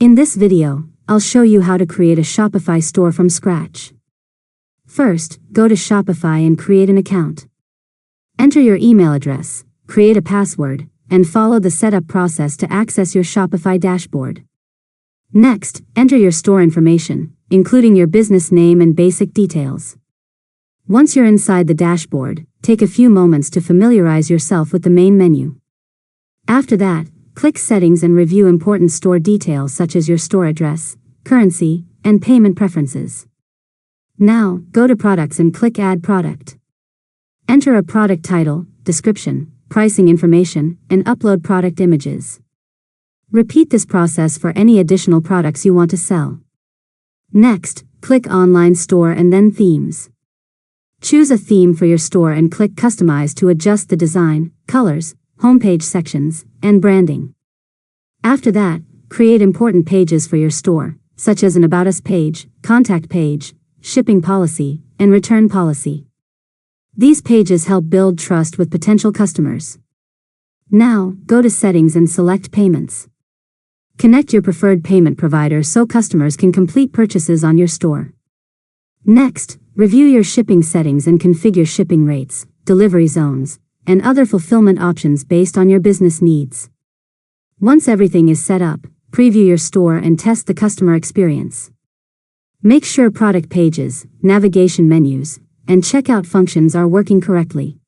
In this video, I'll show you how to create a Shopify store from scratch. First, go to Shopify and create an account. Enter your email address, create a password, and follow the setup process to access your Shopify dashboard. Next, enter your store information, including your business name and basic details. Once you're inside the dashboard, take a few moments to familiarize yourself with the main menu. After that, click Settings and review important store details such as your store address, currency, and payment preferences. Now, go to Products and click Add Product. Enter a product title, description, pricing information, and upload product images. Repeat this process for any additional products you want to sell. Next, click Online Store and then Themes. Choose a theme for your store and click Customize to adjust the design, colors, homepage sections, and branding. After that, create important pages for your store, such as an About Us page, contact page, shipping policy, and return policy. These pages help build trust with potential customers. Now, go to Settings and select Payments. Connect your preferred payment provider so customers can complete purchases on your store. Next, review your shipping settings and configure shipping rates, delivery zones, and other fulfillment options based on your business needs. Once everything is set up, preview your store and test the customer experience. Make sure product pages, navigation menus, and checkout functions are working correctly.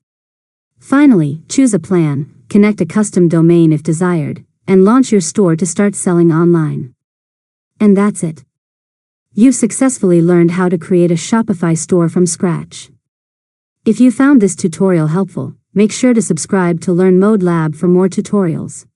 Finally, choose a plan, connect a custom domain if desired, and launch your store to start selling online. And that's it. You've successfully learned how to create a Shopify store from scratch. If you found this tutorial helpful, make sure to subscribe to Learn Mode Lab for more tutorials.